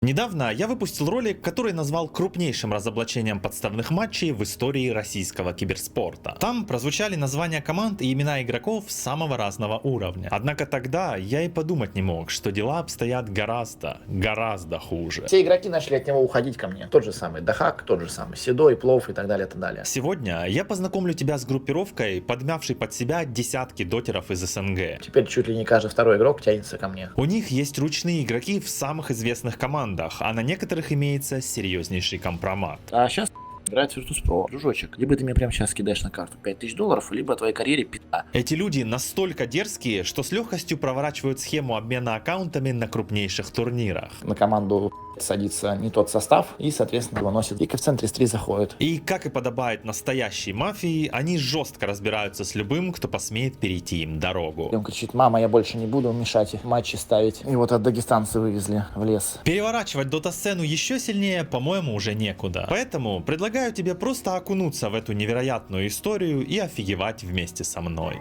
Недавно я выпустил ролик, который назвал крупнейшим разоблачением подставных матчей в истории российского киберспорта. Там прозвучали названия команд и имена игроков самого разного уровня. Однако тогда я и подумать не мог, что дела обстоят гораздо хуже. Все игроки начали от него уходить ко мне. Тот же самый Дахак, тот же самый Седой, Плов и так далее, и так далее. Сегодня я познакомлю тебя с группировкой, подмявшей под себя десятки дотеров из СНГ. Теперь чуть ли не каждый второй игрок тянется ко мне. У них есть ручные игроки в самых известных командах, а на некоторых имеется серьезнейший компромат. А сейчас играет Virtus.pro. Дружочек, либо ты мне прямо сейчас кидаешь на карту $5000, либо о твоей карьере пизда. Эти люди настолько дерзкие, что с легкостью проворачивают схему обмена аккаунтами на крупнейших турнирах. На команду садится не тот состав и, соответственно, выносит. И коэффициент 33 заходит. И, как и подобает настоящей мафии, они жестко разбираются с любым, кто посмеет перейти им дорогу. И он кричит: мама, я больше не буду мешать матчи ставить. И вот от дагестанцы вывезли в лес. Переворачивать дота-сцену еще сильнее, по-моему, уже некуда. Поэтому предлагаю тебе просто окунуться в эту невероятную историю и офигевать вместе со мной.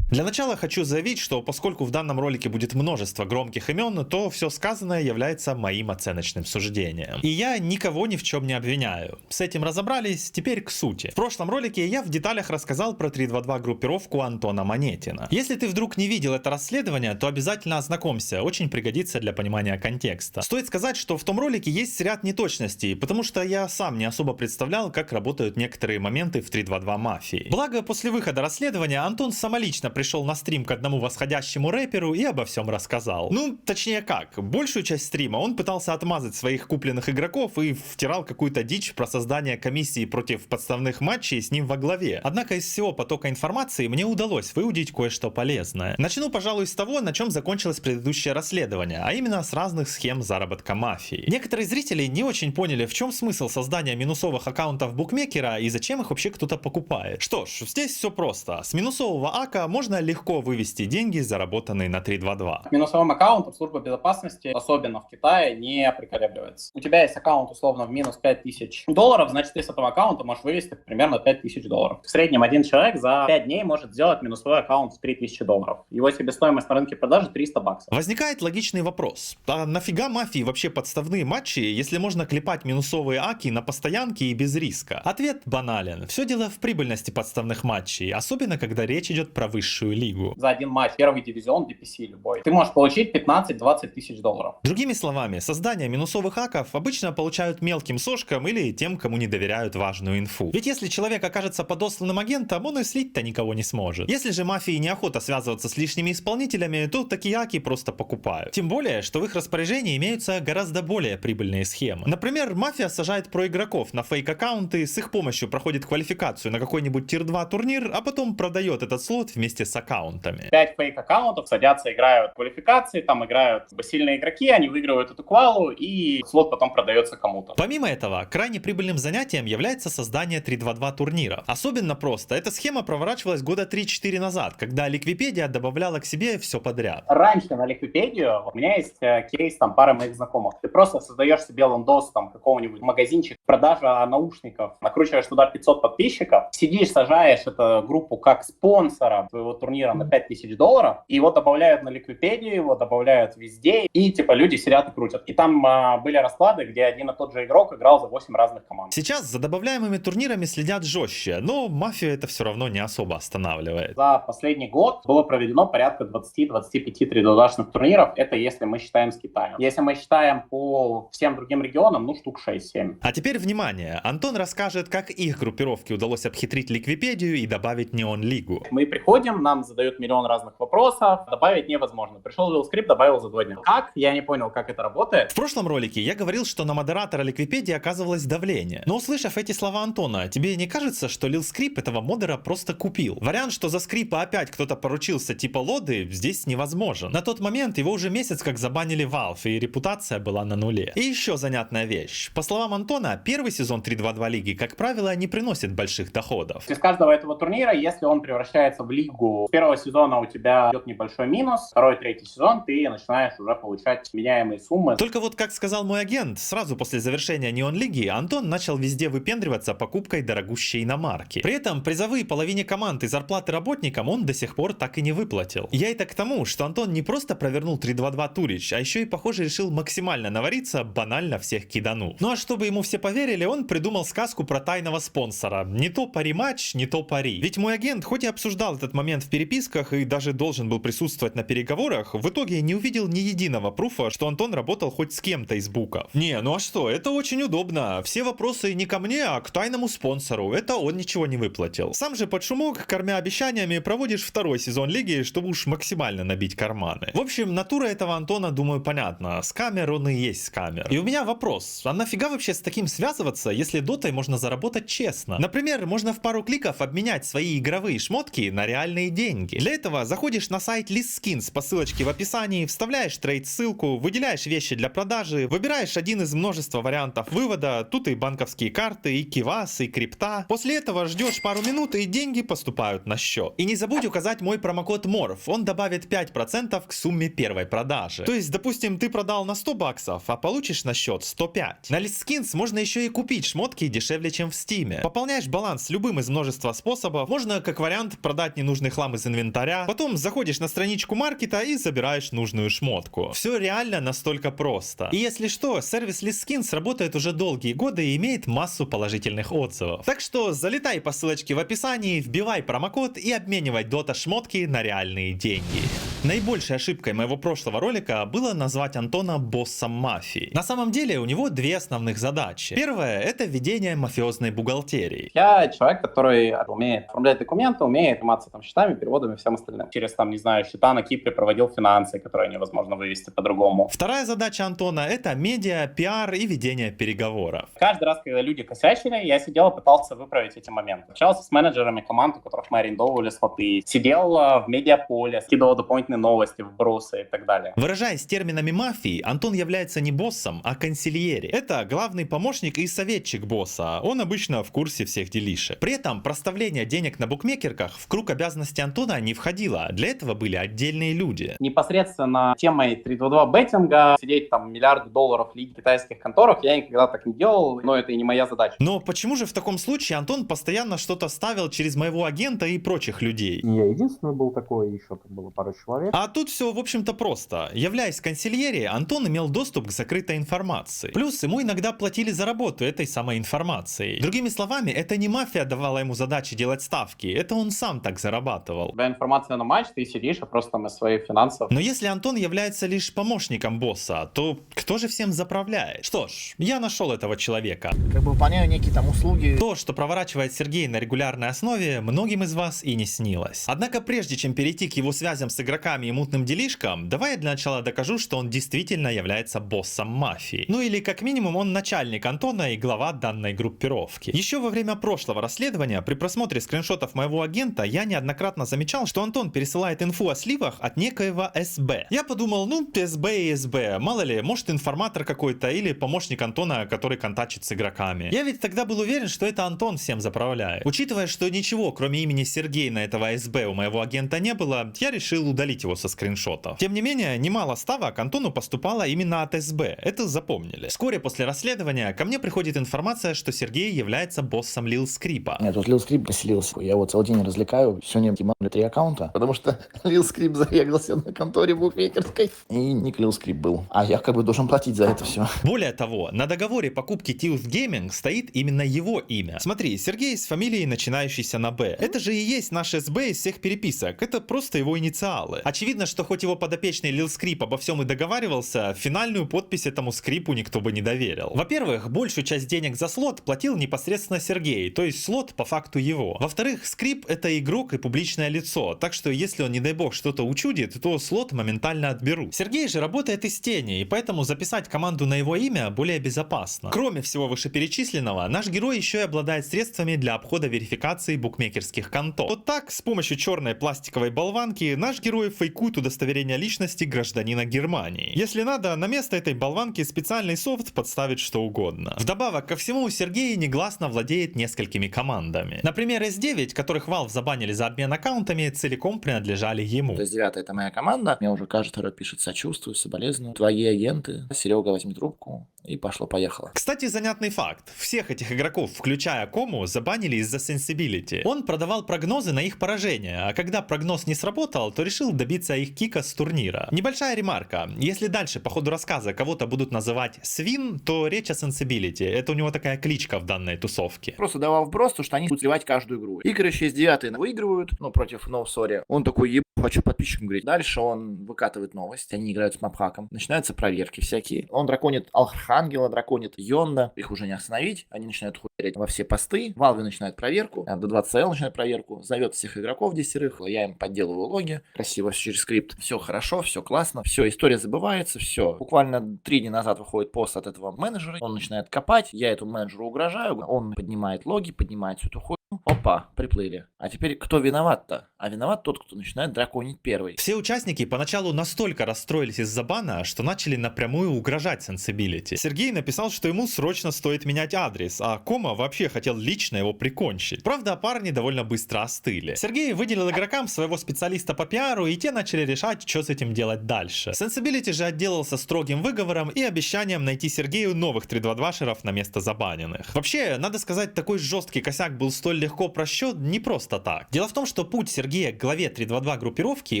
Для начала хочу заявить, что поскольку в данном ролике будет множество громких имен, то все сказанное является моим оценочным суждением. И я никого ни в чем не обвиняю. С этим разобрались, теперь к сути. В прошлом ролике я в деталях рассказал про 322 группировку Антона Монетина. Если ты вдруг не видел это расследование, то обязательно ознакомься, очень пригодится для понимания контекста. Стоит сказать, что в том ролике есть ряд неточностей, потому что я сам не особо представлял, как работают некоторые моменты в 322 мафии. Благо, после выхода расследования Антон самолично пришел на стрим к одному восходящему рэперу и обо всем рассказал. Ну, точнее как, большую часть стрима он пытался отмазать своих купленных игроков и втирал какую-то дичь про создание комиссии против подставных матчей с ним во главе. Однако из всего потока информации мне удалось выудить кое-что полезное. Начну, пожалуй, с того, на чем закончилось предыдущее расследование, а именно с разных схем заработка мафии. Некоторые зрители не очень поняли, в чем смысл создания минусовых аккаунтов букмекера и зачем их вообще кто-то покупает. Что ж, здесь все просто. С минусового ака можно легко вывести деньги, заработанные на 322. Минусовым аккаунтом служба безопасности, особенно в Китае, не приколебливается. У тебя есть аккаунт условно в минус $5000, значит ты с этого аккаунта можешь вывести примерно $5000. В среднем один человек за 5 дней может сделать минусовой аккаунт в $3000. Его себестоимость на рынке продажи $300. Возникает логичный вопрос. А нафига мафии вообще подставные матчи, если можно клепать минусовые аки на постоянке и без риска? Ответ банален. Все дело в прибыльности подставных матчей, особенно когда речь идет про высшую лигу. За один матч первый дивизион DPC любой ты можешь получить 15-20 тысяч долларов. Другими словами, создание минусовых аков обычно получают мелким сошкам или тем, кому не доверяют важную инфу. Ведь если человек окажется подосланным агентом, он и слить-то никого не сможет. Если же мафии неохота связываться с лишними исполнителями, то такие аки просто покупают. Тем более, что в их распоряжении имеются гораздо более прибыльные схемы. Например, мафия сажает проигроков на фейк-аккаунты, с их помощью проходит квалификацию на какой-нибудь тир-2 турнир, а потом продает этот слот вместе с аккаунтами. 5 фейк-аккаунтов садятся, играют в квалификации, там играют сильные игроки, они выигрывают эту квалу, и слот потом продается кому-то. Помимо этого, крайне прибыльным занятием является создание 322 турниров. Особенно просто, эта схема проворачивалась года 3-4 назад, когда Ликвипедия добавляла к себе все подряд. Раньше на Ликвипедию у меня есть кейс там пары моих знакомых. Ты просто создаешь себе лендос там какого-нибудь магазинчик, продажа наушников, накручиваешь туда 500 подписчиков, сидишь, сажаешь эту группу как спонсора твоего турнира на $5000, и его добавляют на Ликвипедию, его добавляют везде, и типа люди сидят и крутят. И там были расклады, где один и тот же игрок играл за 8 разных команд. Сейчас за добавляемыми турнирами следят жестче, но мафию это все равно не особо останавливает. За последний год было проведено порядка 20-25 3D-шных турниров, это если мы считаем с Китаем. Если мы считаем по всем другим регионам, ну штук 6-7. А теперь внимание, Антон расскажет, как их группировке удалось обхитрить Ликвипедию и добавить Неон-лигу. Мы приходим, нам задают миллион разных вопросов, добавить невозможно. Пришел LillScript, добавил за 2 дня. Как? Я не понял, как это работает. В прошлом ролике я говорил, что на модератора Ликвипедии оказывалось давление. Но услышав эти слова Антона, тебе не кажется, что LillScript этого модера просто купил? Вариант, что за скрипа опять кто-то поручился типа Лоды, здесь невозможен. На тот момент его уже месяц как забанили Valve, и репутация была на нуле. И еще занятная вещь. По словам Антона, первый сезон 322 лиги, как правило, не приносит больших доходов. Из каждого этого турнира, если он превращается в лигу интригу. С первого сезона у тебя идет небольшой минус, второй, третий сезон ты начинаешь уже получать меняемые суммы. Только вот, как сказал мой агент, сразу после завершения Неон-лиги Антон начал везде выпендриваться покупкой дорогущей иномарки. При этом призовые половине команд и зарплаты работникам он до сих пор так и не выплатил. Я это к тому, что Антон не просто провернул 3-2-2 Турич, а еще и, похоже, решил максимально навариться, банально всех киданув. Ну а чтобы ему все поверили, он придумал сказку про тайного спонсора. Не то пари-матч, не то пари. Ведь мой агент, хоть и обсуждал этот момент в переписках и даже должен был присутствовать на переговорах, в итоге не увидел ни единого пруфа, что Антон работал хоть с кем-то из буков. Не, ну а что, это очень удобно. Все вопросы не ко мне, а к тайному спонсору. Это он ничего не выплатил. Сам же под шумок, кормя обещаниями, проводишь второй сезон лиги, чтобы уж максимально набить карманы. В общем, натура этого Антона, думаю, понятна. Скамер он и есть скамер. И у меня вопрос, а нафига вообще с таким связываться, если дотой можно заработать честно? Например, можно в пару кликов обменять свои игровые шмотки на реальные деньги. Для этого заходишь на сайт ListSkins по ссылочке в описании, вставляешь трейд-ссылку, выделяешь вещи для продажи, выбираешь один из множества вариантов вывода, тут и банковские карты, и кивас, и крипта. После этого ждешь пару минут, и деньги поступают на счет. И не забудь указать мой промокод MORPH, он добавит 5% к сумме первой продажи. То есть, допустим, ты продал на 100 баксов, а получишь на счет 105. На ListSkins можно еще и купить шмотки дешевле, чем в Steam. Пополняешь баланс любым из множества способов, можно как вариант продать ненужный хлам из инвентаря, потом заходишь на страничку маркета и забираешь нужную шмотку. Все реально настолько просто. И если что, сервис ListSkins работает уже долгие годы и имеет массу положительных отзывов. Так что залетай по ссылочке в описании, вбивай промокод и обменивай дота шмотки на реальные деньги. Наибольшей ошибкой моего прошлого ролика было назвать Антона боссом мафии. На самом деле у него две основных задачи. Первая — это ведение мафиозной бухгалтерии. Я человек, который умеет оформлять документы, умеет заниматься там счетами, переводами и всем остальным. Через там, не знаю, счета на Кипре проводил финансы, которые невозможно вывести по-другому. Вторая задача Антона — это медиа, пиар и ведение переговоров. Каждый раз, когда люди косячили, я сидел и пытался выправить эти моменты. Общался с менеджерами команд, у которых мы арендовывали слоты. Сидел в медиаполе, скидывал дополнительные новости, вбросы и так далее. Выражаясь терминами мафии, Антон является не боссом, а консильери. Это главный помощник и советчик босса. Он обычно в курсе всех делишек. При этом проставление денег на букмекерках в круг обязанностей Антона не входило. Для этого были отдельные люди. Непосредственно темой 322 беттинга, сидеть там миллиарды долларов в лиге китайских конторах, я никогда так не делал, но это и не моя задача. Но почему же в таком случае Антон постоянно что-то ставил через моего агента и прочих людей? Не я единственный был такой, еще там было пару человек. А тут все, в общем-то, просто. Являясь консильери, Антон имел доступ к закрытой информации. Плюс ему иногда платили за работу этой самой информацией. Другими словами, это не мафия давала ему задачи делать ставки, это он сам так зарабатывал. У тебя информация на матч, ты сидишь и просто там из своих финансов. Но если Антон является лишь помощником босса, то кто же всем заправляет? Что ж, я нашел этого человека. Как бы выполняю некие там услуги. То, что проворачивает Сергей на регулярной основе, многим из вас и не снилось. Однако прежде чем перейти к его связям с игроками и мутным делишкам, давай я для начала докажу, что он действительно является боссом мафии. Ну или как минимум он начальник Антона и глава данной группировки. Еще во время прошлого расследования при просмотре скриншотов моего агента я неоднократно замечал, что Антон пересылает инфу о сливах от некоего СБ. Я подумал, ну СБ и СБ, мало ли, может информатор какой-то или помощник Антона, который контачит с игроками. Я ведь тогда был уверен, что это Антон всем заправляет. Учитывая, что ничего кроме имени Сергей на этого СБ у моего агента не было, я решил удалить его со скриншотов. Тем не менее, немало ставок Антону поступало именно от СБ, это запомнили. Вскоре после расследования ко мне приходит информация, что Сергей является боссом Lil Скрипа. Нет, тут Lil Скрип поселился. Я вот целый день развлекаю. Сегодня тимали 3 аккаунта, потому что Lil Скрип зарегался на конторе букмекерской. И ник Lil Скрип был. А я как бы должен платить за это все. Более того, на договоре покупки Tilth Gaming стоит именно его имя. Смотри, Сергей с фамилией, начинающейся на Б. Это же и есть наш СБ из всех переписок. Это просто его инициалы. Очевидно, что хоть его подопечный Lil Скрип обо всем и договаривался, финальную подпись этому скрипу никто бы не доверил. Во-первых, большую часть денег за слот платил непосредственно Сергей, то есть слот по факту его. Во-вторых, скрип — это игрок и публичное лицо, так что если он, не дай бог, что-то учудит, то слот моментально отберут. Сергей же работает из тени, и поэтому записать команду на его имя более безопасно. Кроме всего вышеперечисленного, наш герой еще и обладает средствами для обхода верификации букмекерских контор. Вот так, с помощью черной пластиковой болванки, наш герой фейкует удостоверение личности гражданина Германии. Если надо, на место этой болванки специальный софт подставит что угодно. Вдобавок ко всему, Сергей негласно владеет несколькими командами. Например, S9, которых Valve забанили за обмен аккаунтами, целиком принадлежали ему. То есть 9 это моя команда. Мне уже каждый второй пишет: сочувствую, соболезную. Твои агенты. Серега, возьми трубку. И пошло-поехало. Кстати, занятный факт. Всех этих игроков, включая Кому, забанили из-за Sensibility. Он продавал прогнозы на их поражение, а когда прогноз не сработал, то решил добиться их кика с турнира. Небольшая ремарка. Если дальше по ходу рассказа кого-то будут называть Свин, то речь о Sensibility. Это у него такая кличка в данной тусовке. Просто давал вброс, что они будут сливать каждую игру. И, короче, из 9 выигрывают, против No Sorry. Он такой: хочу подписчикам говорить. Дальше он выкатывает новость. Они играют с мапхаком. Начинаются проверки всякие. Он драконит Архангела, драконит Йонда. Их уже не остановить. Они начинают хуярить во все посты. Valve начинает проверку. D20CL начинает проверку. Зовет всех игроков 10. Я им подделываю логи. Красиво все через скрипт. Все хорошо, все классно. Все, история забывается. Все. Буквально 3 дня назад выходит пост от этого менеджера. Он начинает копать. Я этому менеджеру угрожаю. Он поднимает логи, поднимает всю эту хуйню. Опа, приплыли. А теперь кто виноват-то? А виноват тот, кто начинает драконить первый. Все участники поначалу настолько расстроились из-за бана, что начали напрямую угрожать Sensibility. Сергей написал, что ему срочно стоит менять адрес, а Кома вообще хотел лично его прикончить. Правда, парни довольно быстро остыли. Сергей выделил игрокам своего специалиста по пиару, и те начали решать, что с этим делать дальше. Sensibility же отделался строгим выговором и обещанием найти Сергею новых 322-шеров на место забаненных. Вообще, надо сказать, такой жесткий косяк был столь легко просчет не просто так. Дело в том, что путь Сергея к главе 322 группировки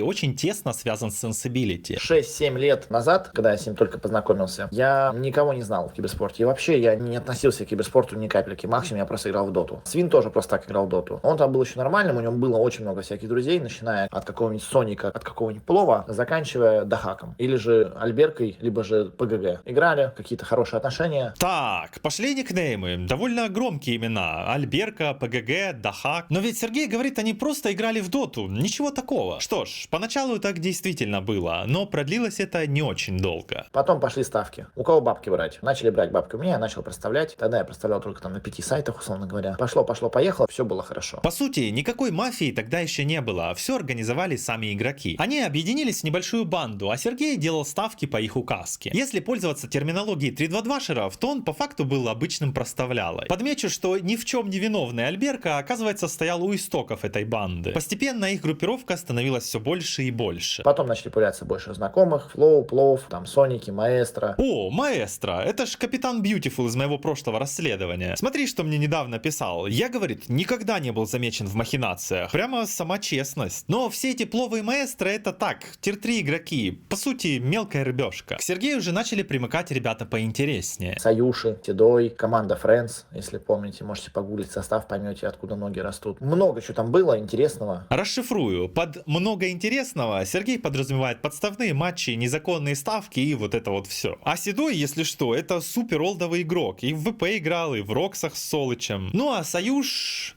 очень тесно связан с Sensibility. 6-7 лет назад, когда я с ним только познакомился, я никого не знал в киберспорте. И вообще я не относился к киберспорту ни капельки. Максимум я просто играл в доту. Свин тоже просто так играл в доту. Он там был еще нормальным, у него было очень много всяких друзей, начиная от какого-нибудь Соника, от какого-нибудь Плова, заканчивая Дахаком. Или же Альберкой, либо же ПГГ. Играли, какие-то хорошие отношения. Так, пошли никнеймы. Довольно громкие имена. Альберка, ПГГ, Дахак. Но ведь Сергей говорит, они просто играли в доту. Ничего такого. Что ж, поначалу так действительно было, но продлилось это не очень долго. Потом пошли ставки. У кого бабки брать? Начали брать бабки у меня, я начал проставлять. Тогда я проставлял только там на 5 сайтах, условно говоря. Пошло, поехало, все было хорошо. По сути, никакой мафии тогда еще не было. Все организовали сами игроки. Они объединились в небольшую банду, а Сергей делал ставки по их указке. Если пользоваться терминологией 322-шеров, то он по факту был обычным проставлялой. Подмечу, что ни в чем не виновный Альберка, оказывается, стоял у истоков этой банды. Постепенно их группировка становилась все больше и больше. Потом начали появляться больше знакомых. Флоу, Плов, там Соники, Маэстро. О, Маэстро, это ж капитан Бьютифул из моего прошлого расследования. Смотри, что мне недавно писал. Я, говорит, никогда не был замечен в махинациях. Прямо сама честность. Но все эти Пловы и Маэстро это так, тир-3 игроки. По сути, мелкая рыбешка. К Сергею же начали примыкать ребята поинтереснее. Саюши, Тедой, команда Friends, если помните, можете погуглить состав, поймете, откуда ноги растут. Много чего там было интересного. Расшифрую. Под много интересного Сергей подразумевает подставные матчи, незаконные ставки и вот это вот все. А Седой, если что, это супер олдовый игрок. И в ВП играл, и в Роксах с Солычем. Ну а Союз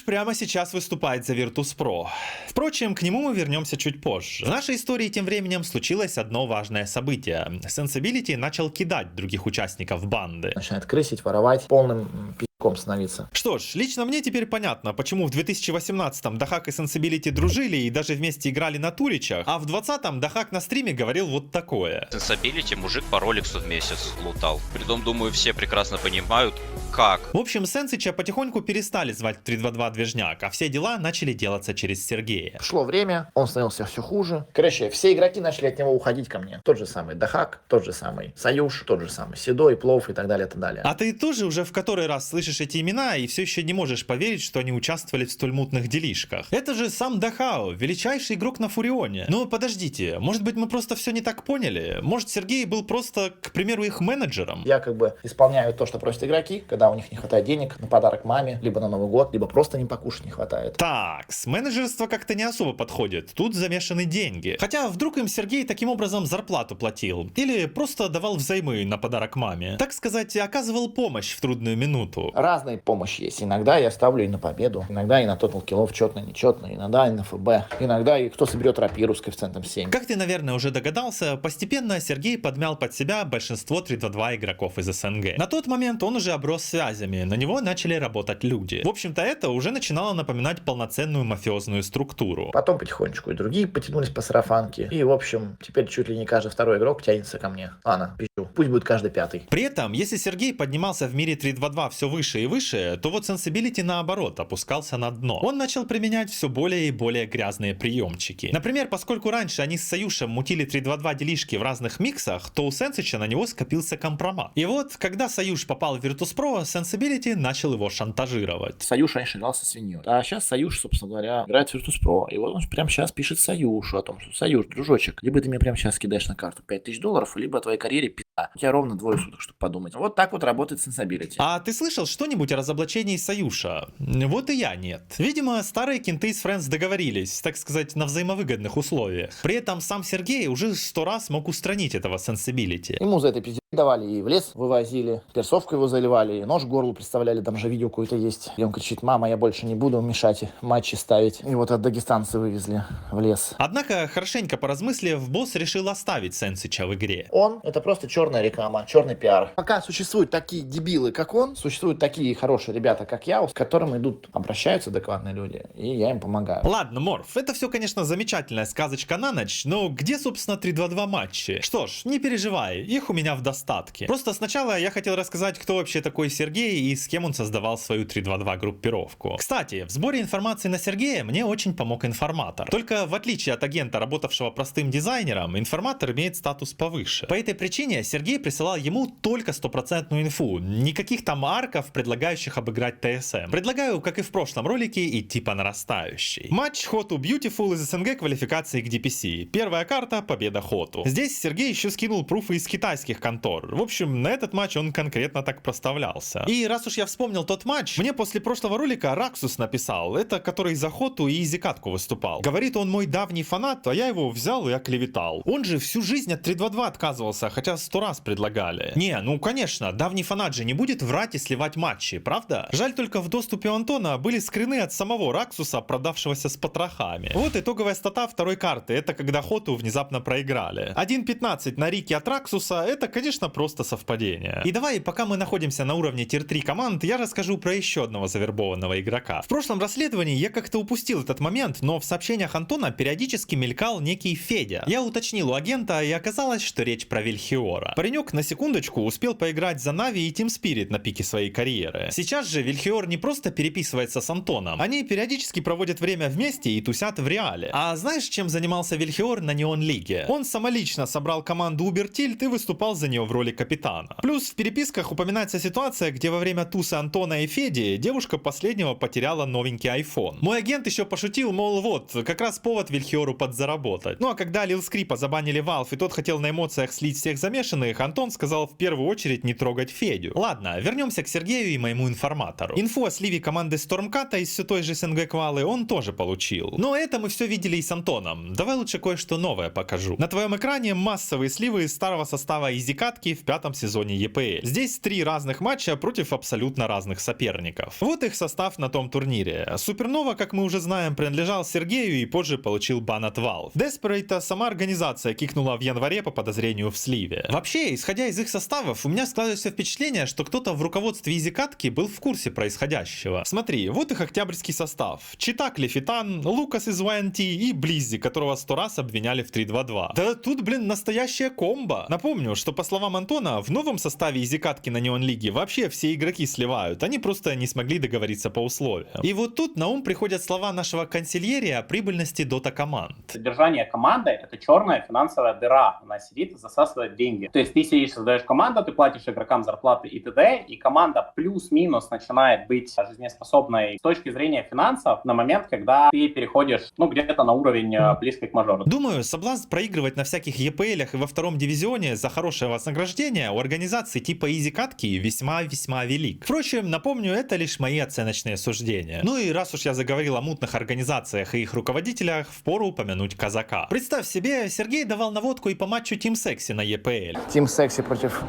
прямо сейчас выступает за Virtus.pro. Впрочем, к нему мы вернемся чуть позже. В нашей истории тем временем случилось одно важное событие. Sensibility начал кидать других участников банды. Начинает крысить, воровать, полным пи***ком становиться. Что ж, лично мне теперь понятно, почему в 2018-м Дахак и Sensibility дружили и даже вместе играли на туричах, а в 20-м Дахак на стриме говорил вот такое. Sensibility мужик по роликсу в месяц лутал. Притом, думаю, все прекрасно понимают, как. В общем, Сенсича потихоньку перестали звать в 322 движняк, а все дела начали делаться через Сергея. Шло время, он становился все хуже. Короче, все игроки начали от него уходить ко мне. Тот же самый Дахак, тот же самый Союз, тот же самый Седой, Плов и так далее, и так далее. А ты тоже уже в который раз слышишь эти имена и все еще не можешь поверить, что они участвовали в столь мутных делишках. Это же сам Дахао, величайший игрок на Фурионе. Но подождите, может быть мы просто все не так поняли? Может Сергей был просто, к примеру, их менеджером? Я как бы исполняю то, что просят игроки, когда у них не хватает денег на подарок маме, либо на Новый год, либо просто не покушать не хватает. Так, с менеджерства как-то не особо подходит. Тут замешаны деньги. Хотя вдруг им Сергей таким образом зарплату платил. Или просто давал взаймы на подарок маме. Так сказать, оказывал помощь в трудную минуту. разная помощь есть. Иногда я ставлю и на победу, иногда и на тотал киллов, четно, нечетно, иногда и на ФБ, иногда и кто соберет рапиру с коэффициентом 7. Как ты, наверное, уже догадался, постепенно Сергей подмял под себя большинство 3-2-2 игроков из СНГ. На тот момент он уже оброс связями, на него начали работать люди. В общем-то, это уже начинало напоминать полноценную мафиозную структуру. Потом потихонечку и другие потянулись по сарафанке. И, в общем, теперь чуть ли не каждый второй игрок тянется ко мне. Ладно, пизжу. Пусть будет каждый пятый. При этом, если Сергей поднимался в мире 3-2-2 все выше и выше, то вот Sensibility наоборот опускался на дно. Он начал применять все более и более грязные приемчики. Например, поскольку раньше они с Союшем мутили 3-2-2 делишки в разных миксах, то у Сенсича на него скопился компромат. И вот, когда Союз попал в Virtus.pro, Sensibility начал его шантажировать. Союз раньше играл со свиньей. А сейчас Союз, собственно говоря, играет в Virtus.pro. И вот он прямо сейчас пишет Союзу о том, что Союз, дружочек, либо ты мне прямо сейчас кидаешь на карту $5000, либо о твоей карьере пизда. У тебя ровно 2 суток, чтобы подумать. Вот так вот работает Sensibility. А ты слышал что-нибудь о разоблачении Союша? Вот и я нет. Видимо, старые кенты из Friends договорились, так сказать, на взаимовыгодных условиях. При этом сам Сергей уже 100 раз мог устранить этого Sensibility. Ему за это пиздец давали, и в лес вывозили, перцовку его заливали, и нож к горлу представляли, там же видео какое-то есть. И он кричит: мама, я больше не буду мешать матчи ставить. И вот от дагестанца вывезли в лес. Однако, хорошенько поразмыслив, босс решил оставить Сенсича в игре. Он — это просто черная реклама, черный пиар. Пока существуют такие дебилы, как он, существуют такие хорошие ребята, как я, с которыми идут, обращаются адекватные люди, и я им помогаю. Ладно, Морф, это все, конечно, замечательная сказочка на ночь, но где, собственно, 3-2-2 матчи? Что ж, не переживай, их у меня в достатке. Просто сначала я хотел рассказать, кто вообще такой Сергей и с кем он создавал свою 3-2-2 группировку. Кстати, в сборе информации на Сергея мне очень помог информатор. Только в отличие от агента, работавшего простым дизайнером, информатор имеет статус повыше. По этой причине Сергей присылал ему только стопроцентную инфу, никаких там арков, предлагающих обыграть ТСМ. Предлагаю, как и в прошлом ролике, идти по нарастающей. Матч Хоту Beautiful из СНГ квалификации к DPC. Первая карта — победа Хоту. Здесь Сергей еще скинул пруфы из китайских контор. В общем, на этот матч он конкретно так проставлялся. И раз уж я вспомнил тот матч, мне после прошлого ролика Раксус написал, это который за Хоту и Изикатку выступал. Говорит, он мой давний фанат, а я его взял и оклеветал. Он же всю жизнь от 3-2-2 отказывался, хотя 100 раз предлагали. Не, ну конечно, давний фанат же не будет врать и сливать матчи, правда? Жаль, только в доступе у Антона были скрины от самого Раксуса, продавшегося с потрохами. Вот итоговая стата второй карты, это когда Хоту внезапно проиграли. 1.15 на Рике от Раксуса, это, конечно, просто совпадение. И давай, пока мы находимся на уровне тир-3 команд, я расскажу про еще одного завербованного игрока. В прошлом расследовании я как-то упустил этот момент, но в сообщениях Антона периодически мелькал некий Федя. Я уточнил у агента, и оказалось, что речь про Вильхиора. Паренек, на секундочку, успел поиграть за Нави и Team Spirit на пике своей карьеры. Сейчас же Вильхиор не просто переписывается с Антоном, они периодически проводят время вместе и тусят в реале. А знаешь, чем занимался Вильхиор на Неон Лиге? Он самолично собрал команду Uber Tilt и выступал за нее в роли капитана. Плюс в переписках упоминается ситуация, где во время тусы Антона и Феди девушка последнего потеряла новенький iPhone. Мой агент еще пошутил, мол, вот, как раз повод Вильхиору подзаработать. Ну а когда Лил Скрипа забанили Valve и тот хотел на эмоциях слить всех замешанных, Антон сказал в первую очередь не трогать Федю. Ладно, вернемся к Сергею и моему информатору. Инфу о сливе команды Stormcat из все той же СНГ Квалы он тоже получил. Но это мы все видели и с Антоном. Давай лучше кое-что новое покажу. На твоем экране массовые сливы из старого состава Изикатки в 5-м сезоне EPL. Здесь 3 разных матча против абсолютно разных соперников. Вот их состав на том турнире. Супернова, как мы уже знаем, принадлежал Сергею и позже получил бан от Valve. Desperate сама организация кикнула в январе по подозрению в сливе. Вообще, исходя из их составов, у меня складывается впечатление, что кто-то в руководстве Изикатки был в курсе происходящего. Смотри, вот их октябрьский состав. Читак Лефитан, Лукас из YNT и Близзи, которого 100 раз обвиняли в 3-2-2. Да тут, блин, настоящая комбо. Напомню, что по словам Антона, в новом составе Изикатки на Неон Лиге вообще все игроки сливают. Они просто не смогли договориться по условиям. И вот тут на ум приходят слова нашего консильерия о прибыльности дота команд. Содержание команды — это черная финансовая дыра. Она сидит и засасывает деньги. То есть ты сидишь, создаешь команду, ты платишь игрокам зарплаты и т.д., и команда плюс-минус начинает быть жизнеспособной с точки зрения финансов на момент, когда ты переходишь, где-то на уровень близкий к мажору. Думаю, соблазн проигрывать на всяких EPL-ях и во втором дивизионе за хорошее вознаграждение у организаций типа Изикатки весьма-весьма велик. Впрочем, напомню, это лишь мои оценочные суждения. Ну и раз уж я заговорил о мутных организациях и их руководителях, впору упомянуть Казака. Представь себе, Сергей давал наводку и по матчу Team Sexy на EPL. Team Sexy против...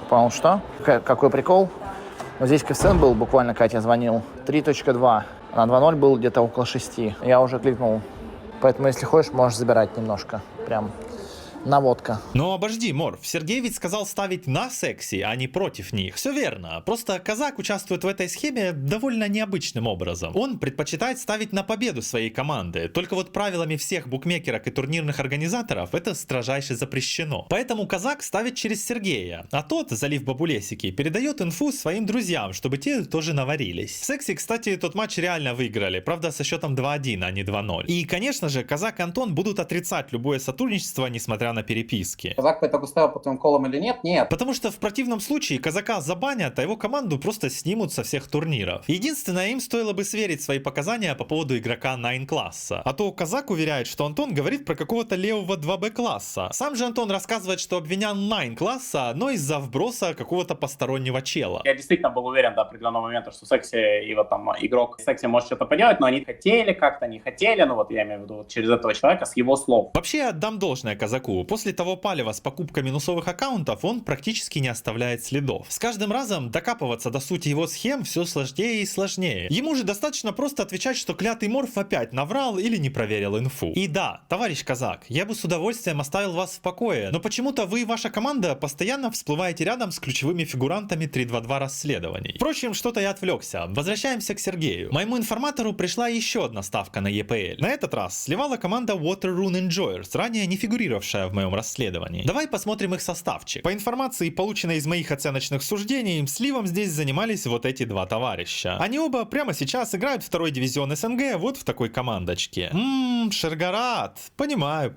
По-моему, что? Какой прикол? Вот здесь коэффициент был, буквально Катя звонил, 3.2. На 2.0 был где-то около 6. Я уже кликнул. Поэтому, если хочешь, можешь забирать немножко. Прям наводка. Но обожди, Морф, Сергей ведь сказал ставить на секси, а не против них. Все верно, просто казак участвует в этой схеме довольно необычным образом. Он предпочитает ставить на победу своей команды, только вот правилами всех букмекерок и турнирных организаторов это строжайше запрещено. Поэтому казак ставит через Сергея, а тот, залив бабулесики, передает инфу своим друзьям, чтобы те тоже наварились. В секси, кстати, тот матч реально выиграли, правда со счетом 2-1, а не 2-0. И, конечно же, казак и Антон будут отрицать любое сотрудничество, несмотря на переписки. Казак по итогу ставил по твоим колам или нет? Нет. Потому что в противном случае казака забанят, а его команду просто снимут со всех турниров. Единственное, им стоило бы сверить свои показания по поводу игрока 9 класса. А то казак уверяет, что Антон говорит про какого-то левого 2Б класса. Сам же Антон рассказывает, что обвинян 9 класса, но из-за вброса какого-то постороннего чела. Я действительно был уверен до определенного момента, что секси и вот там игрок секси может что-то поделать, но они хотели как-то, не хотели, ну вот я имею в виду вот через этого человека, с его слов. Вообще я отдам должное казаку. После того палева с покупкой минусовых аккаунтов он практически не оставляет следов. С каждым разом докапываться до сути его схем все сложнее и сложнее. Ему же достаточно просто отвечать, что клятый Морф опять наврал или не проверил инфу. И да, товарищ казак, я бы с удовольствием оставил вас в покое, но почему-то вы и ваша команда постоянно всплываете рядом с ключевыми фигурантами 322 расследований. Впрочем, что-то я отвлекся. Возвращаемся к Сергею. Моему информатору пришла еще одна ставка на EPL. На этот раз сливала команда Water Rune Enjoyers, ранее не фигурировавшая в моем расследовании. Давай посмотрим их составчик. По информации, полученной из моих оценочных суждений, сливом здесь занимались вот эти два товарища. Они оба прямо сейчас играют второй дивизион СНГ вот в такой командочке. Шергарат. Понимаю.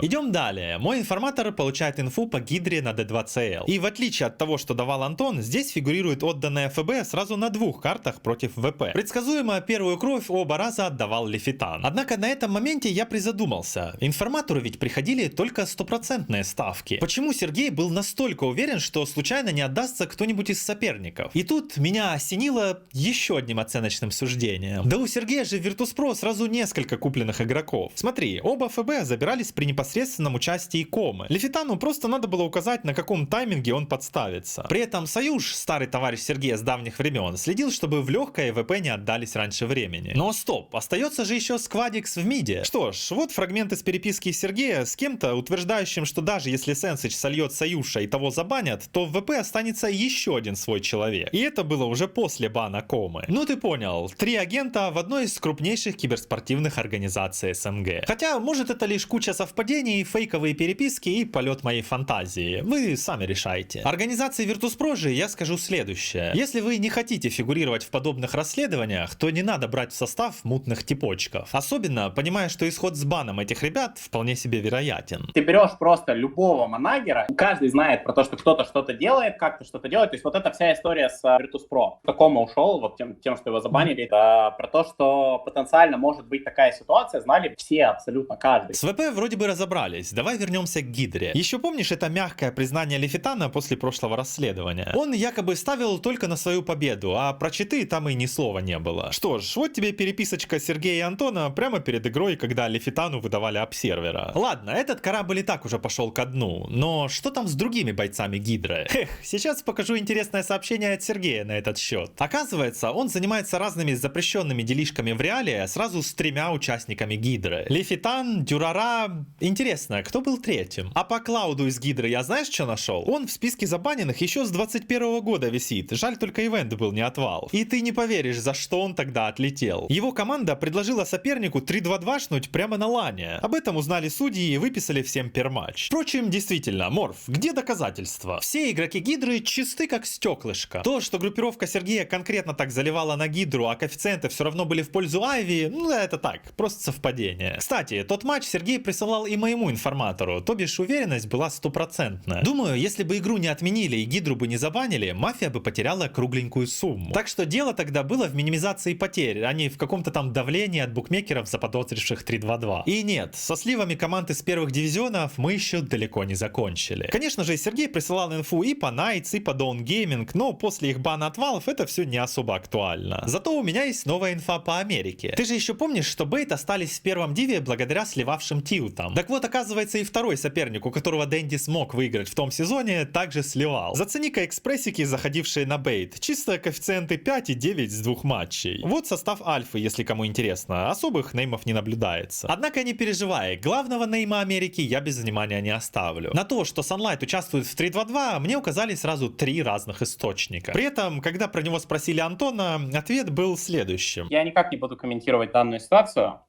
Идем далее. Мой информатор получает инфу по Гидре на D2CL. И в отличие от того, что давал Антон, здесь фигурирует отданная ФБ сразу на двух картах против ВП. Предсказуемо первую кровь оба раза отдавал Лефитан. Однако на этом моменте я призадумался. Информатору ведь приходили только 100% ставки. Почему Сергей был настолько уверен, что случайно не отдастся кто-нибудь из соперников? И тут меня осенило еще одним оценочным суждением. Да у Сергея же в Virtus.pro сразу несколько купленных игроков. Смотри, оба ФБ забирались при непосредственном участии Комы. Лефитану просто надо было указать, на каком тайминге он подставится. При этом Союз, старый товарищ Сергея с давних времен, следил, чтобы в легкое ВП не отдались раньше времени. Но стоп, остается же еще Сквадикс в миде. Что ж, вот фрагмент из переписки Сергея с кем-то, утверждающим, что даже если Сенсич сольет Союша и того забанят, то в ВП останется еще один свой человек. И это было уже после бана Комы. Ну ты понял, 3 агента в одной из крупнейших киберспортивных организаций СНГ. Хотя, может, это лишь куча совпадений, фейковые переписки и полет моей фантазии. Вы сами решайте. Организации Virtus.pro же я скажу следующее. Если вы не хотите фигурировать в подобных расследованиях, то не надо брать в состав мутных типочков. Особенно, понимая, что исход с баном этих ребят вполне себе вероятен. Ты берешь просто любого манагера, каждый знает про то, что кто-то что-то делает, как-то что-то делает, то есть вот эта вся история с Virtus.pro. Такому ушел, вот тем, что его забанили, это про то, что потенциально может быть такая ситуация, знали все, абсолютно каждый. С ВП вроде бы разобрались, давай вернемся к Гидре. Еще помнишь это мягкое признание Лефитана после прошлого расследования? Он якобы ставил только на свою победу, а про читы там и ни слова не было. Что ж, вот тебе переписочка Сергея и Антона прямо перед игрой, когда Лефитану выдавали апсервера. Ладно, этот корабль и так уже пошел ко дну, но что там с другими бойцами Гидры? Сейчас покажу интересное сообщение от Сергея на этот счет. Оказывается, он занимается разными запрещенными делишками в реале сразу с 3 участниками Гидры. Лефитан, Дюрара... Интересно, кто был третьим? А по Клауду из Гидры я знаешь, что нашел? Он в списке забаненных еще с 21 года висит. Жаль, только ивент был не отвал. И ты не поверишь, за что он тогда отлетел. Его команда предложила сопернику 3-2-2-шнуть прямо на лане. Об этом узнали судьи и выписали всем перматч. Впрочем, действительно, Морф, где доказательства? Все игроки Гидры чисты как стеклышко. То, что группировка Сергея конкретно так заливала на Гидру, а коэффициенты все равно были в пользу Айви, ну это так, просто совпадение. Кстати, тот матч Сергей присылал и моему информатору, то бишь уверенность была 100%. Думаю, если бы игру не отменили и Гидру бы не забанили, мафия бы потеряла кругленькую сумму. Так что дело тогда было в минимизации потерь, а не в каком-то там давлении от букмекеров, заподозривших 3-2-2. И нет, со сливами команд из первых дивизионов дивизионов мы еще далеко не закончили. Конечно же, Сергей присылал инфу и по Knights, и по Dawn Gaming, но после их бана от Valve это все не особо актуально. Зато у меня есть новая инфа по Америке. Ты же еще помнишь, что Бейт остались в первом диве благодаря сливавшим тилтам? Так вот, оказывается, и второй соперник, у которого Дэнди смог выиграть в том сезоне, также сливал. Зацени-ка экспрессики, заходившие на Бейт. Чисто коэффициенты 5 и 9 с 2 матчей. Вот состав Альфы, если кому интересно. Особых неймов не наблюдается. Однако не переживай, главного нейма Америки я без внимания не оставлю. На то, что Sunlight участвует в 3-2-2, мне указали сразу 3 разных источника. При этом, когда про него спросили Антона, ответ был следующим. Я никак не буду комментировать данную ситуацию.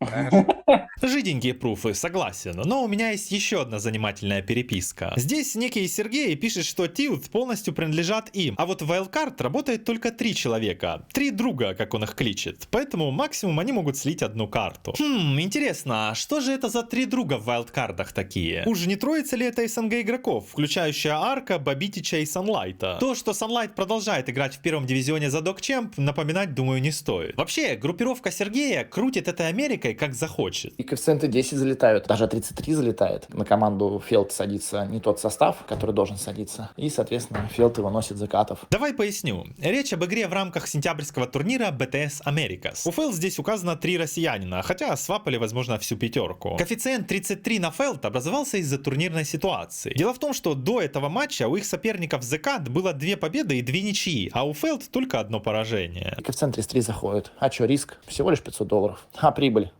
Жиденькие пруфы, согласен, но у меня есть еще одна занимательная переписка. Здесь некий Сергей пишет, что Тилт полностью принадлежат им, а вот в Wildcard работает только 3 человека. 3 друга, как он их кличет, поэтому максимум они могут слить одну карту. Интересно, а что же это за 3 друга в Wildcard'ах такие? Уж не троица ли это СНГ игроков, включающая Арка, Бабитича и Sunlight'а? То, что Sunlight продолжает играть в первом дивизионе за Докчемп, напоминать, думаю, не стоит. Вообще, группировка Сергея крутит этой Америкой как захочет. И коэффициенты 10 залетают, даже 33 залетает. На команду Фелд садится не тот состав, который должен садиться. И, соответственно, Фелд его носит закатов. Давай поясню. Речь об игре в рамках сентябрьского турнира BTS Americas. У Фелд здесь указано 3 россиянина, хотя свапали, возможно, всю пятерку. Коэффициент 33 на Фелд образовался из-за турнирной ситуации. Дело в том, что до этого матча у их соперников Закат было 2 победы и 2 ничьи, а у Фелд только 1 поражение. И коэффициент 33 заходит. А что, риск? Всего лишь $500. А прибыль?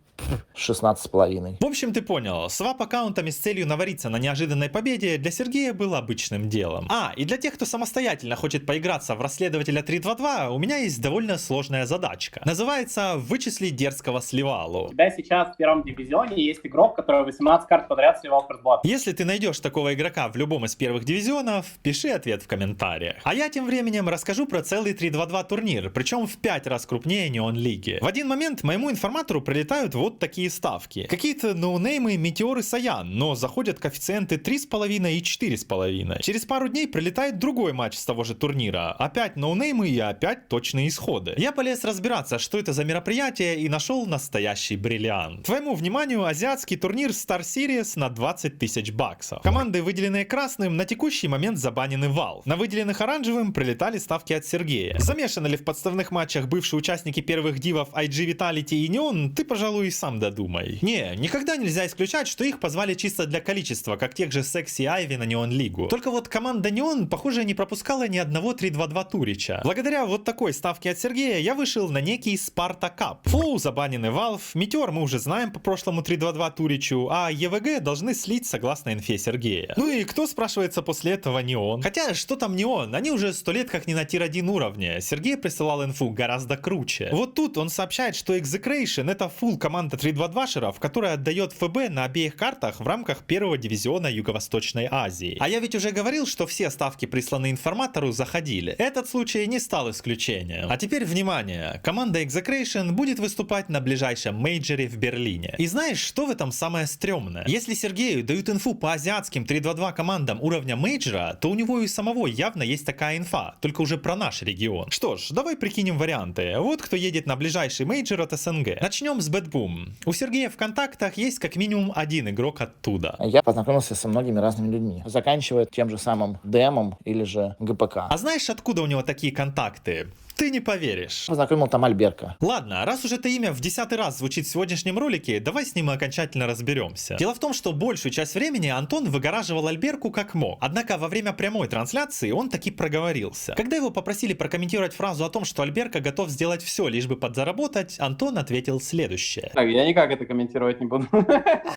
16,5. В общем, ты понял, свап аккаунтами с целью навариться на неожиданной победе для Сергея был обычным делом. И для тех, кто самостоятельно хочет поиграться в расследователя 3-2-2, у меня есть довольно сложная задачка. Называется «Вычислить дерзкого сливалу». У тебя сейчас в первом дивизионе есть игрок, который 18 карт подряд сливал Firstblood. Если ты найдешь такого игрока в любом из первых дивизионов, пиши ответ в комментариях. А я тем временем расскажу про целый 3-2-2 турнир, причем в 5 раз крупнее Неон Лиги. В один момент моему информатору прилетают вот такие ставки. Какие-то ноунеймы Метеор и Саян, но заходят коэффициенты 3,5 и 4,5. Через пару дней прилетает другой матч с того же турнира. Опять ноунеймы и опять точные исходы. Я полез разбираться, что это за мероприятие, и нашел настоящий бриллиант. Твоему вниманию азиатский турнир Star Series на 20 тысяч баксов. Команды, выделенные красным, на текущий момент забанены Valve. На выделенных оранжевым прилетали ставки от Сергея. Замешаны ли в подставных матчах бывшие участники первых дивов IG Vitality и Neon, ты, пожалуй, и сам додумай. Никогда нельзя исключать, что их позвали чисто для количества, как тех же Секси и Айви на Неон Лигу. Только вот команда Неон, похоже, не пропускала ни одного 3-2-2 турича. Благодаря вот такой ставке от Сергея я вышел на некий Спарта Кап. Флоу забанены Valve, Метеор мы уже знаем по прошлому 3-2-2 туричу, а ЕВГ должны слить согласно инфе Сергея. Ну и кто, спрашивается, после этого Неон? Хотя, что там Неон? Они уже 100 лет как не на тир-1 уровне. Сергей присылал инфу гораздо круче. Вот тут он сообщает, что Execration это фулл команда 3-2-2-шеров, которая отдает ФБ на обеих картах в рамках первого дивизиона Юго-Восточной Азии. А я ведь уже говорил, что все ставки, присланные информатору, заходили. Этот случай не стал исключением. А теперь внимание. Команда Execration будет выступать на ближайшем мейджоре в Берлине. И знаешь, что в этом самое стрёмное? Если Сергею дают инфу по азиатским 3-2-2 командам уровня мейджора, то у него и самого явно есть такая инфа, только уже про наш регион. Что ж, давай прикинем варианты. Вот кто едет на ближайший мейджор от СНГ. Начнем с Bad Boom. У Сергея в контактах есть как минимум 1 игрок оттуда. Я познакомился со многими разными людьми. Заканчивая тем же самым ДМом или же ГПК. А знаешь, откуда у него такие контакты? Ты не поверишь. Познакомил там Альберка. Ладно, раз уж это имя в 10-й раз звучит в сегодняшнем ролике, давай с ним окончательно разберемся. Дело в том, что большую часть времени Антон выгораживал Альберку как мог. Однако во время прямой трансляции он таки проговорился. Когда его попросили прокомментировать фразу о том, что Альберка готов сделать все, лишь бы подзаработать, Антон ответил следующее. Так, я никак это комментировать не буду.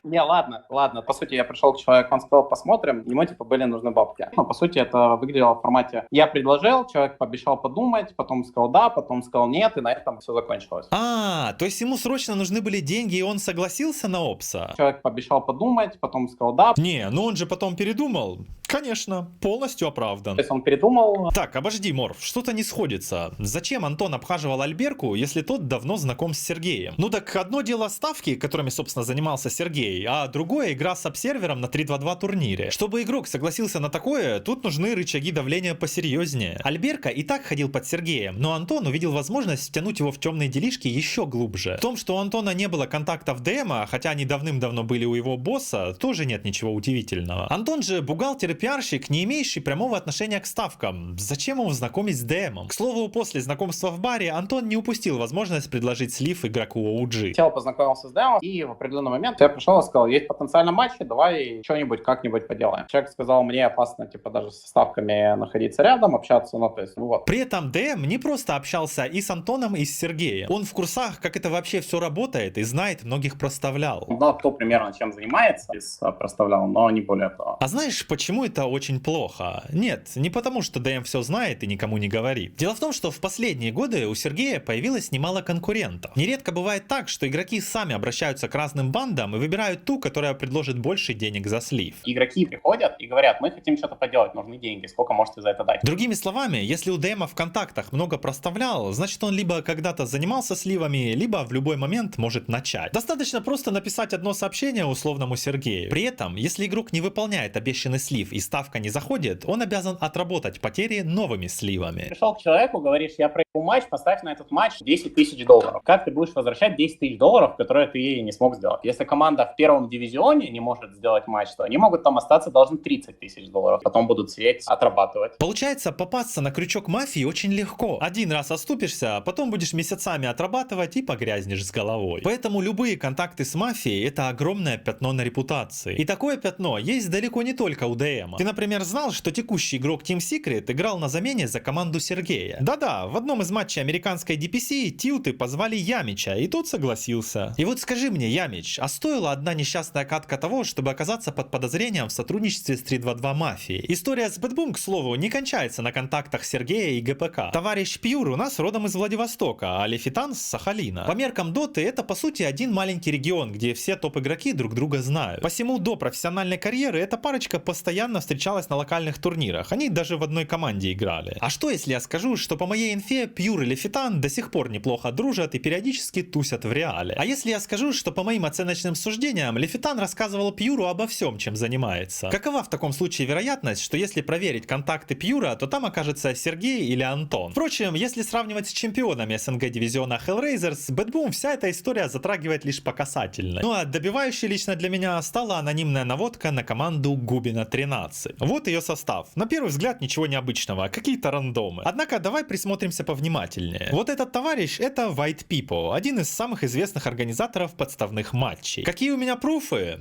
Не, ладно. По сути, я пришел к человеку, он сказал, посмотрим. Ему, были нужны бабки. Но, по сути, это выглядело в формате я предложил, человек пообещал подумать, потом сказал да, потом сказал нет, и на этом все закончилось. То есть ему срочно нужны были деньги, и он согласился на опса? Человек пообещал подумать, потом сказал да. Не, ну он же потом передумал. Конечно, полностью оправдан. То есть он передумал. Так, обожди, Морф, что-то не сходится. Зачем Антон обхаживал Альберку, если тот давно знаком с Сергеем? Ну так одно дело ставки, которыми, собственно, занимался Сергей, а другое игра с обсервером на 3-2-2 турнире. Чтобы игрок согласился на такое, тут нужны рычаги давления посерьезнее. Альберка и так ходил под Сергеем, но Антон увидел возможность втянуть его в темные делишки еще глубже. В том, что у Антона не было контактов ДМа, хотя они давным-давно были у его босса, тоже нет ничего удивительного. Антон же бухгалтер и пиарщик, не имеющий прямого отношения к ставкам. Зачем его знакомить с ДМом? К слову, после знакомства в баре Антон не упустил возможность предложить слив игроку OG. Сел, познакомился с Дэмом, и в определенный момент я пришел и сказал, есть потенциально матчи, давай что-нибудь как-нибудь поделаем. Человек сказал, мне опасно, типа, даже со ставками находиться рядом, общаться, ну, то есть, ну вот. При этом ДМ не просто общался и с Антоном, и с Сергеем. Он в курсах, как это вообще все работает, и знает, многих проставлял. Знал, кто примерно чем занимается, проставлял, но не более того. А знаешь, почему это очень плохо? Нет, не потому, что ДМ все знает и никому не говорит. Дело в том, что в последние годы у Сергея появилось немало конкурентов. Нередко бывает так, что игроки сами обращаются к разным бандам и выбирают ту, которая предложит больше денег за слив. Игроки приходят и говорят, мы хотим что-то поделать, нужны деньги, сколько можете за это дать? Другими словами, если у ДМа в контактах много проставлял, значит он либо когда-то занимался сливами, либо в любой момент может начать. Достаточно просто написать одно сообщение условному Сергею. При этом, если игрок не выполняет обещанный слив и ставка не заходит, он обязан отработать потери новыми сливами. Пришел к человеку, говоришь, я проиграл матч, поставь на этот матч 10 тысяч долларов. Как ты будешь возвращать 10 тысяч долларов, которые ты не смог сделать? Если команда в первом дивизионе не может сделать матч, то они могут там остаться должны 30 тысяч долларов. Потом будут сидеть, отрабатывать. Получается, попасться на крючок мафии очень легко. Один раз оступишься, а потом будешь месяцами отрабатывать и погрязнешь с головой. Поэтому любые контакты с мафией — это огромное пятно на репутации. И такое пятно есть далеко не только у ДМа. Ты, например, знал, что текущий игрок Team Secret играл на замене за команду Сергея? Да-да, в одном из матчей американской DPC Тилты позвали Ямича, и тот согласился. И вот скажи мне, Ямич, а стоила одна несчастная катка того, чтобы оказаться под подозрением в сотрудничестве с 322 мафией? История с Bad Boom, к слову, не кончается на контактах Сергея и ГПК. Товарищ Пьюр у нас родом из Владивостока, а Лефитан с Сахалина. По меркам Доты это по сути один маленький регион, где все топ-игроки друг друга знают. Посему до профессиональной карьеры эта парочка постоянно встречалась на локальных турнирах. Они даже в одной команде играли. А что если я скажу, что по моей инфе Пьюр и Лефитан до сих пор неплохо дружат и периодически тусят в реале? А если я скажу, что по моим оценочным суждениям Лефитан рассказывал Пьюру обо всем, чем занимается? Какова в таком случае вероятность, что если проверить контакты Пьюра, то там окажется Сергей или Антон? Впрочем, если сравнивать с чемпионами СНГ дивизиона Hellraisers, Bad Boom вся эта история затрагивает лишь по касательной. Ну а добивающей лично для меня стала анонимная наводка на команду Губина 13. Вот ее состав. На первый взгляд ничего необычного, какие-то рандомы. Однако давай присмотримся повнимательнее. Вот этот товарищ — это White People, один из самых известных организаторов подставных матчей. Какие у меня пруфы?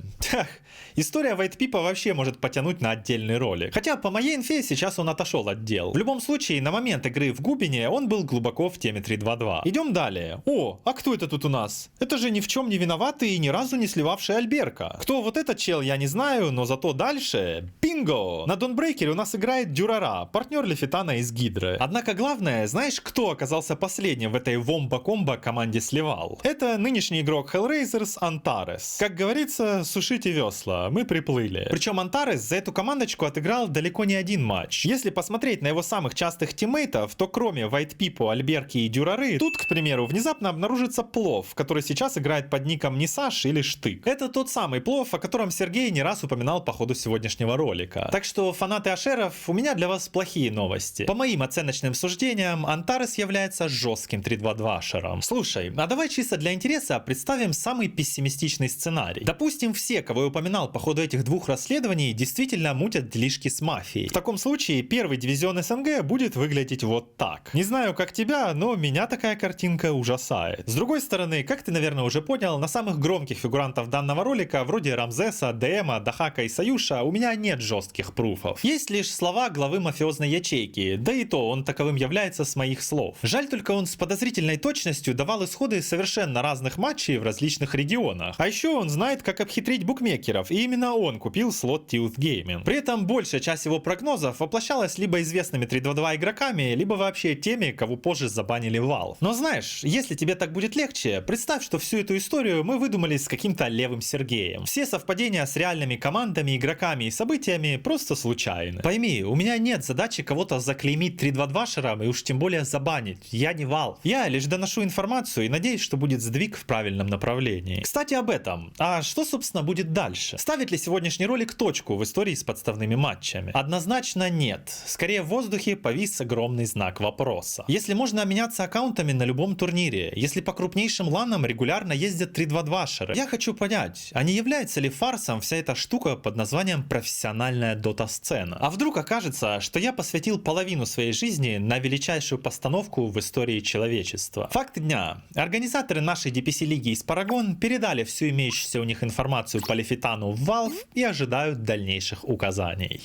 История White People вообще может потянуть на отдельный ролик. Хотя по моей инфе сейчас он отошел от дел. В любом случае, на момент игры в Губине он был глубоко в теме 3.2.2. Идем далее. О, а кто это тут у нас? Это же ни в чем не виноватый и ни разу не сливавший Альберка. Кто вот этот чел, я не знаю, но зато дальше... Бинго! На Донбрейкере у нас играет Дюрара, партнер Лефитана из Гидры. Однако главное, знаешь, кто оказался последним в этой вомба-комбо команде сливал? Это нынешний игрок Hellraisers Антарес. Как говорится, сушите весла, мы приплыли. Причем Антарес за эту командочку отыграл далеко не один матч. Если посмотреть на его самых частых тиммейтов, то кроме White People, Альберки и Дюрары, тут, к примеру, внезапно обнаружится Плов, который сейчас играет под ником Нисаш или Штык. Это тот самый Плов, о котором Сергей не раз упоминал по ходу сегодняшнего ролика. Так что, фанаты Ашеров, у меня для вас плохие новости. По моим оценочным суждениям, Антарес является жестким 3.2.2-шером. Слушай, а давай чисто для интереса представим самый пессимистичный сценарий. Допустим, все, кого я упоминал по ходу этих двух расследований, действительно мутят делишки с мафией. В таком случае первый дивизион СНГ будет выглядеть вот так. Не знаю, как тебя, но меня такая картинка ужасает. С другой стороны, как ты, наверное, уже понял, на самых громких фигурантов данного ролика, вроде Рамзеса, ДМа, Дахака и Саюша, у меня нет жестких пруфов. Есть лишь слова главы мафиозной ячейки, да и то он таковым является с моих слов. Жаль только он с подозрительной точностью давал исходы совершенно разных матчей в различных регионах. А еще он знает, как обхитрить букмекеров, и именно он купил слот Tooth Gaming. При этом большая часть его прогнозов воплощалась либо известными 322 игроками, либо вообще теми, кого позже забанили Valve. Но знаешь, если тебе так будет легче, представь, что всю эту историю мы выдумали с каким-то левым Сергеем. Все совпадения с реальными командами, игроками и событиями просто случайны. Пойми, у меня нет задачи кого-то заклеймить 322-шером и уж тем более забанить. Я не Valve. Я лишь доношу информацию и надеюсь, что будет сдвиг в правильном направлении. Кстати, об этом. А что, собственно, будет дальше? Ставит ли сегодняшний ролик точку в истории с подставными матчами? Однозначно нет. Скорее в воздухе повис огромный знак вопроса. Если можно обменяться аккаунтами на любом турнире, если по крупнейшим ланам регулярно ездят 322-шеры, я хочу понять, а не является ли фарсом вся эта штука под названием профессиональная дота-сцена? А вдруг окажется, что я посвятил половину своей жизни на величайшую постановку в истории человечества? Факт дня. Организаторы нашей DPC-лиги из Paragon передали всю имеющуюся у них информацию по Лефитану в Valve и ожидают дальнейших указаний.